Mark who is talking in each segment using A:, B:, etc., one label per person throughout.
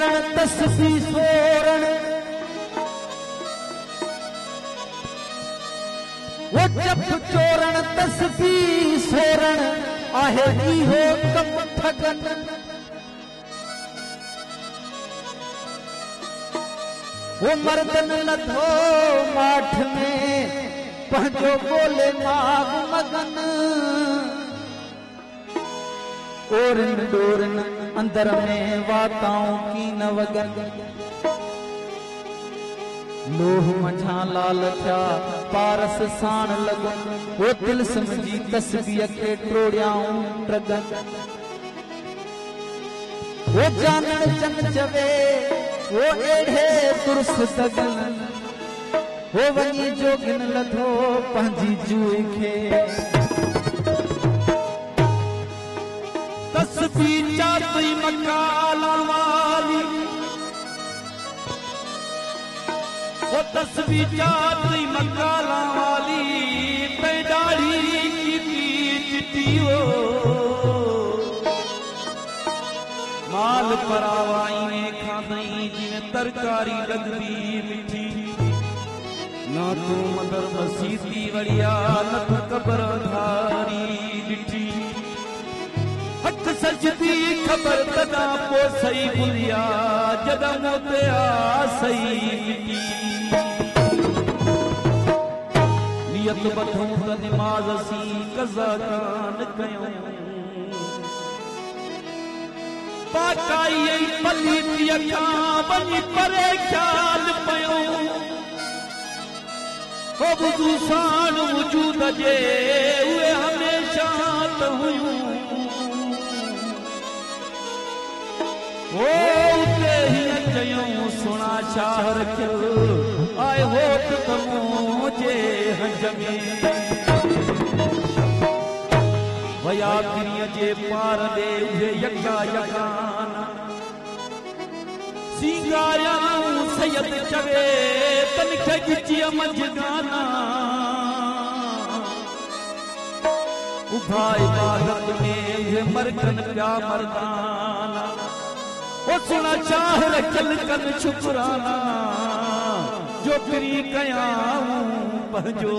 A: चोरण तस्बी सोरण वो जब चोरण तस्बी सोरण आहे इहो कम ठगन वो मर्दन लथो माठ में पंहिंजो बोले माग मगन ओरन डोरन अंदर में वाताओं की न वगन लोह मझा लाल थिया पारस साण लगन वो दिल समझी तस्बीह के ट्रोड़ियाऊं ट्रगन वो जानन चंग चवे वो एढ़े दुरुस्त दगन वो वञी जोगिन लथो पंहिंजी जूए खे तस्बीह चाती मकाला वाली वो तस्बीह चाती मकाला वाली ते दाढ़ी की चिट्टी हो माल परावाई ने खादई जिवें तरकारी लगदी मिठी ना तू मदर मसीती वड़िया न तू कबर धारी डिठी हथ सजदी खबर तदा पो सही बुलिया जदा मोते आ सही नियत बधूं त नमाज सी कज़ा कान कयूं पाकाई पली अखां वञी परे ख्याल पयूं वो बुज़ू साण वजूद जे उहे हमेशा त हुयूं वो उते ही चयूं सुणा शाहर रखियो आए होत त मुंहिंजे हंज में वया गिरीअ जे पार दे उहे यका यकाना सिंगारियाऊं सैयद चवे तन खे गिचिया मंझ गाना उभा इबादत में उहे मरकन पिया मर्दाना ओ सुना चाह रखल कन शुक्राना जो फिरी कयाऊं पंहिंजो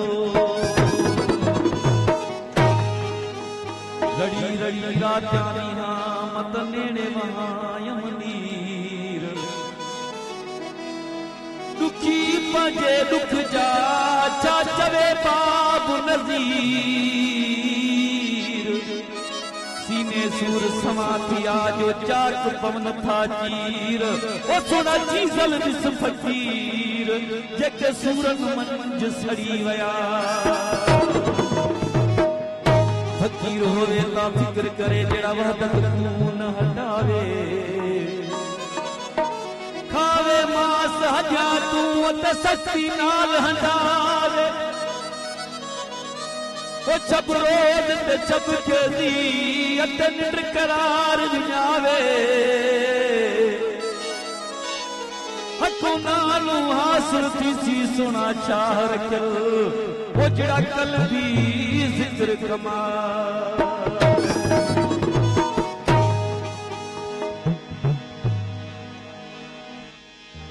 A: रड़ी रड़ी रात्यानी मत नेड़े वहां नीर दुखी पंहिंजे दुख जा छा चवे बाब नज़ीर सीने सूर समा थिया जो चाक पवन था चीर ओ सुना चीज़ल ॾिस फ़कीर जेके सूरन मंझ सड़ी वया फकीर होवे ता फिक्र करे जेड़ा वहदत खून हटावे खावे मास हजा तू त सस्ती नाल हंडावे ओ छप रोज ते छप के दी अत निर करार विञावे हथों नालू हासिल थी सी सुना चाह रखियो वो जड़ा कल भी जिक्र कमा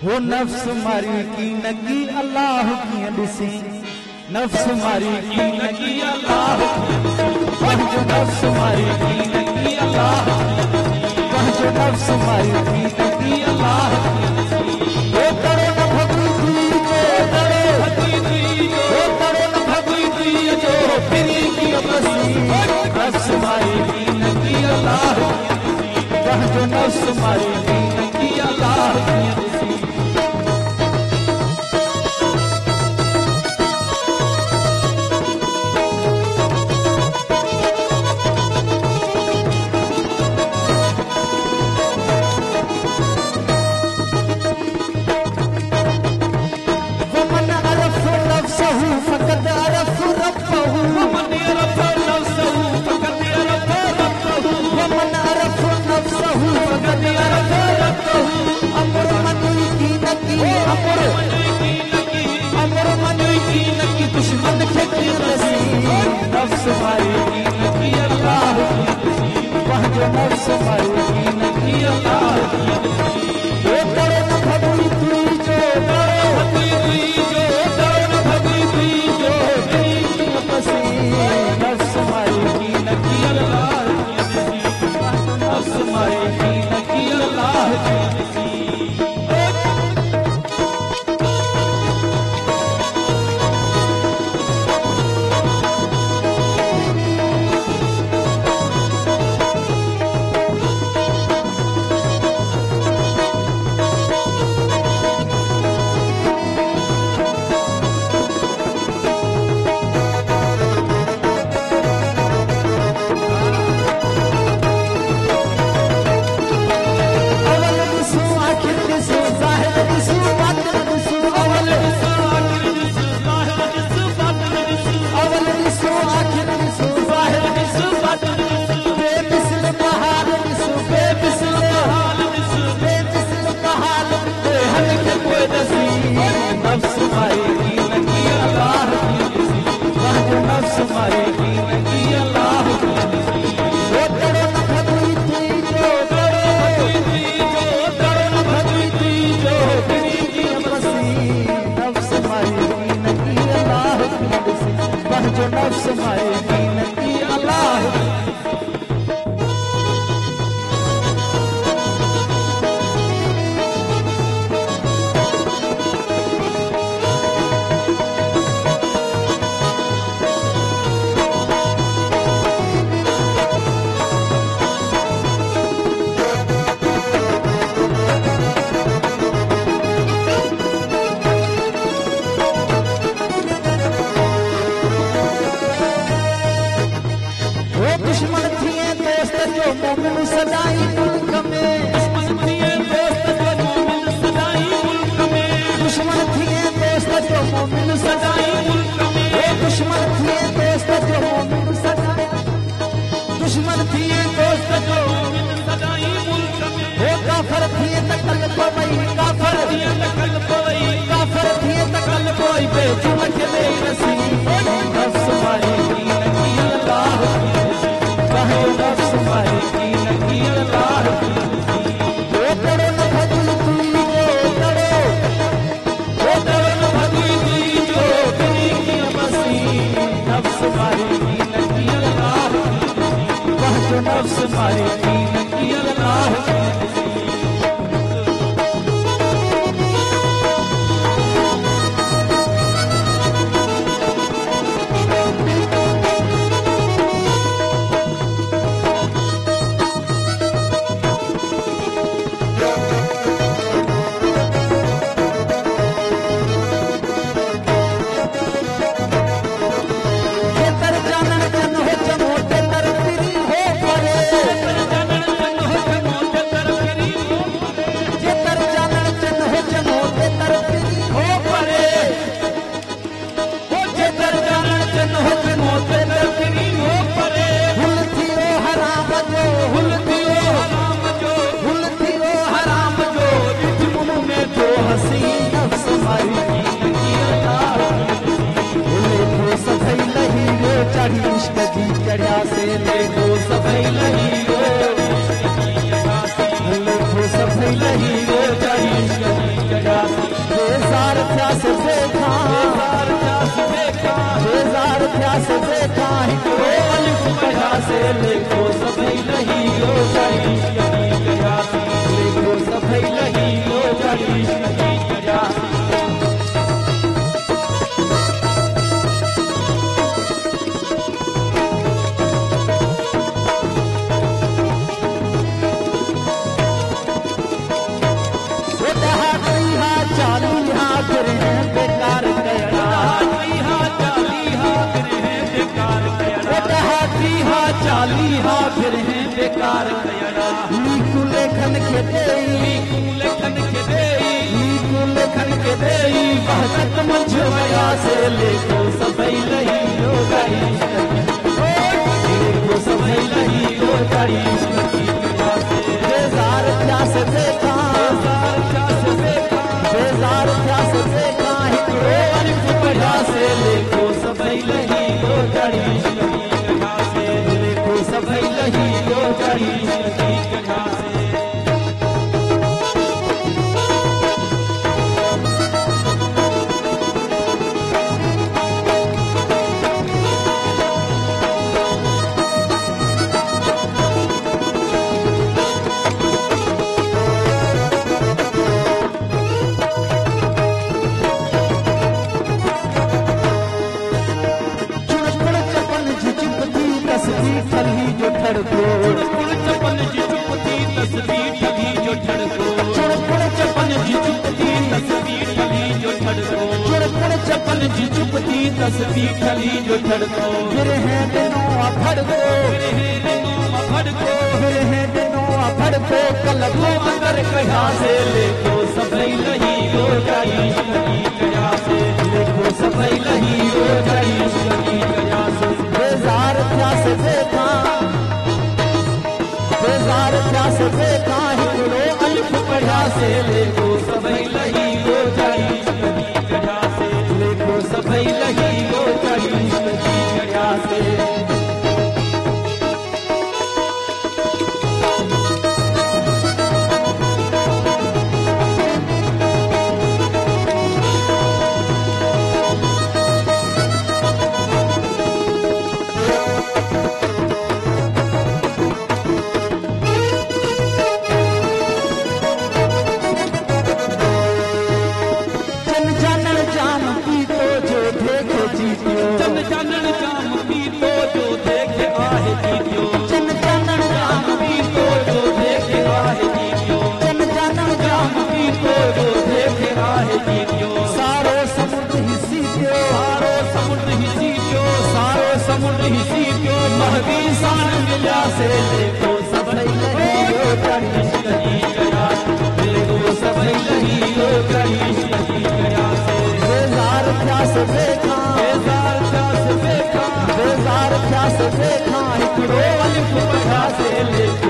A: वो नफ्स मारी की नगी अल्लाह की ॾिसी नफ्स मारी की नगी अल्लाह पंहिंजो नफ्स मारी की नगी अल्लाह पंहिंजो नफ्स मारी की नगी अल्लाह वो करो न भगवती जो करो वो करो न भगवती जो फिरी की बसी नफ्स मारी की नगी अल्लाह पंहिंजो नफ्स मारी की नगी अल्लाह नफ्स मारी की नगी अल्लाह काफर थिए त कल पवई काफर थिए त कल पवई काफर थिए त कल पवई बेचुन के बेनसी नफ्स मारी की नकी अल्लाह कहे नफ्स मारी की नकी अल्लाह ओ करो न भजी तुई जो तेरी की बसी नफ्स मारी की नकी अल्लाह जो नफ्स मारी की नकी अल्लाह इश्क जी चढ़िया से देखो सभई लही रो देखो सभई लही रो चढ़ी इश्क जी चढ़िया से बेजार थिया से देखा बेजार थिया से देखा हिकिड़ो अलिफ पढ़िया से देखो सभई लही रो चढ़ी इश्क जी चढ़िया से देखो सभई लही रो चढ़ी इश्क जी चढ़िया से फिर हैं बेकार लीकू लेखन के देई बहकत मंझवया से लेको सभई लही रो जाई लेको सभई लही रो जाई बेजार थिया से देखा बेजार थिया से देखा हिकिड़ो अलिफ पढ़िया से लेको सभई लही रो जाई सभई लही रो चढ़ी इश्क जी चढ़िया से चपन जी चुपती तस्वीर ठगी जो ठड़को चपन जी चुपती तस्वीर ठगी जो ठड़को चपन जी चुपती तस्वीर ठगी जो ठड़को फिर है दिनों अफड़को फिर है दिनों अफड़को कलको अंदर कहा से लेको सभई लही रो जाई इश्क जी चढ़िया से लेको सभई लही रो जाई इश्क जी चढ़िया से बेजार थिया से देखा बेजार थिया से देखा हिकिड़ो अलिफ पढ़िया से लेको सभई लही रो जाई इश्क जी चढ़िया से लेको सभई लही रो जाई इश्क जी चढ़िया से महबीसान मिला से लेको सभई लही रो चढ़ी इश्क जी चढ़िया लेको सभई लही रो चढ़ी इश्क जी चढ़िया से बेजार थिया से देखा बेजार थिया से देखा हिकिड़ो अलिफ पढ़िया से लेको